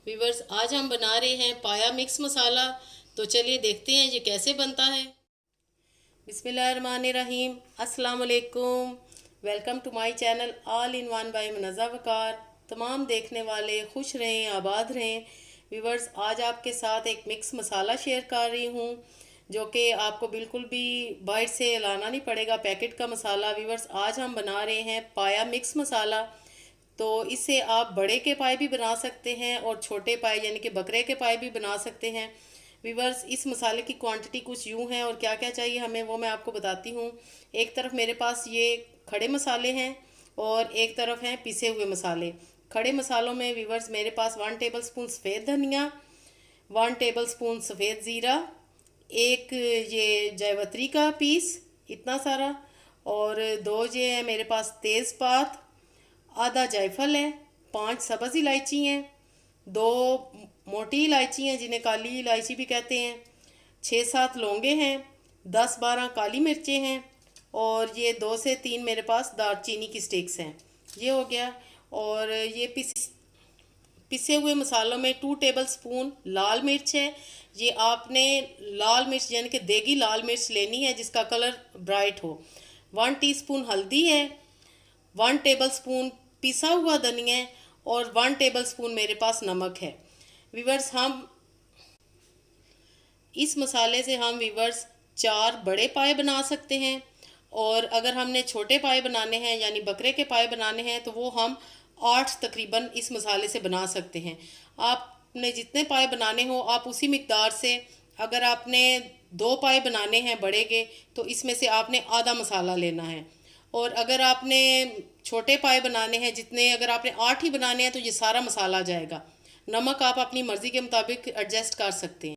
Viewers, आज हम बना रहे हैं पाया मिक्स मसाला। तो चलिए देखते हैं ये कैसे बनता है। बिस्मिल्लाहिर्रहमानिर्रहीम, अस्सलाम वालेकुम। Welcome to my channel all in one by Munazza Waqar. तमाम देखने वाले खुश रहें, आबाद रहें। व्यूवर्स, आज आपके साथ एक मिक्स मसाला शेयर कर रही हूँ जो कि आपको बिल्कुल भी बाहर से लाना नहीं पड़ेगा, पैकेट का मसाला। व्यूवर्स, आज हम बना रहे हैं पाया मिक्स मसाला। तो इससे आप बड़े के पाए भी बना सकते हैं और छोटे पाए यानी कि बकरे के पाए भी बना सकते हैं। वीवर्स, इस मसाले की क्वांटिटी कुछ यूँ है और क्या क्या चाहिए हमें वो मैं आपको बताती हूँ। एक तरफ मेरे पास ये खड़े मसाले हैं और एक तरफ हैं पिसे हुए मसाले। खड़े मसालों में वीवर्स मेरे पास 1 टेबलस्पून सफ़ेद धनिया, 1 टेबलस्पून सफ़ेद ज़ीरा, एक ये जायवत्री का पीस इतना सारा, और 2 ये है मेरे पास तेज़पात, आधा जायफल है, 5 सब्ज़ इलायची हैं, 2 मोटी इलायची हैं जिन्हें काली इलायची भी कहते हैं, 6-7 लौंगे हैं, 10-12 काली मिर्चें हैं, और ये 2 से 3 मेरे पास दालचीनी की स्टिक्स हैं। ये हो गया। और ये पिसे हुए मसालों में 2 टेबलस्पून लाल मिर्च है। ये आपने लाल मिर्च यानी कि देगी लाल मिर्च लेनी है जिसका कलर ब्राइट हो। 1 टीस्पून हल्दी है, 1 टेबलस्पून पिसा हुआ धनिया है, और 1 टेबलस्पून मेरे पास नमक है। वीवर्स, हम इस मसाले से हम वीवर्स 4 बड़े पाए बना सकते हैं, और अगर हमने छोटे पाए बनाने हैं यानी बकरे के पाए बनाने हैं तो वो हम 8 तकरीबन इस मसाले से बना सकते हैं। आपने जितने पाए बनाने हो आप उसी मिकदार से, अगर आपने 2 पाए बनाने हैं बड़े के तो इसमें से आपने आधा मसाला लेना है, और अगर आपने छोटे पाए बनाने हैं जितने, अगर आपने 8 ही बनाने हैं तो ये सारा मसाला आ जाएगा। नमक आप अपनी मर्ज़ी के मुताबिक एडजस्ट कर सकते हैं।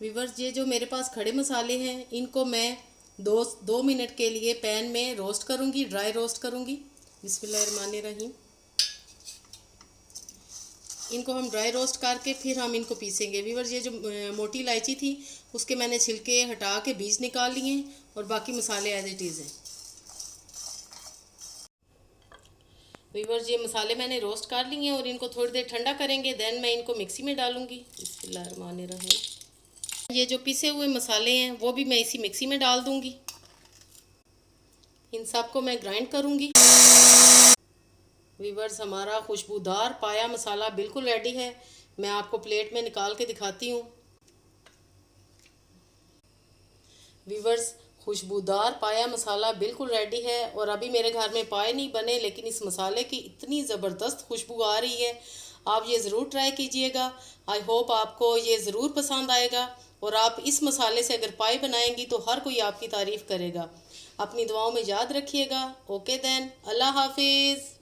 वीवर्स, ये जो मेरे पास खड़े मसाले हैं इनको मैं 2 मिनट के लिए पैन में रोस्ट करूँगी, ड्राई रोस्ट करूँगी। बिस्मिल्लाहिर्रहमानिर्रहीम। इनको हम ड्राई रोस्ट करके फिर हम इनको पीसेंगे। वीवर्स, ये जो मोटी इलायची थी उसके मैंने छिलके हटा के बीज निकाल लिए हैं, और बाकी मसाले एज इट इज़ हैं। वीवर्स, ये मसाले मैंने रोस्ट कर लिए हैं और इनको थोड़ी देर ठंडा करेंगे, देन मैं इनको मिक्सी में डालूंगी। बिस्मिल्लाहिर्रहमानिर्रहीम। ये जो पिसे हुए मसाले हैं वो भी मैं इसी मिक्सी में डाल दूंगी। इन सब को मैं ग्राइंड करूंगी। वीवर्स, हमारा खुशबूदार पाया मसाला बिल्कुल रेडी है। मैं आपको प्लेट में निकाल के दिखाती हूँ। वीवर्स, खुशबूदार पाया मसाला बिल्कुल रेडी है, और अभी मेरे घर में पाए नहीं बने लेकिन इस मसाले की इतनी ज़बरदस्त खुशबू आ रही है। आप ये ज़रूर ट्राई कीजिएगा। आई होप आपको ये ज़रूर पसंद आएगा, और आप इस मसाले से अगर पाए बनाएंगी तो हर कोई आपकी तारीफ़ करेगा। अपनी दुआओं में याद रखिएगा। ओके देन, अल्लाह हाफिज़।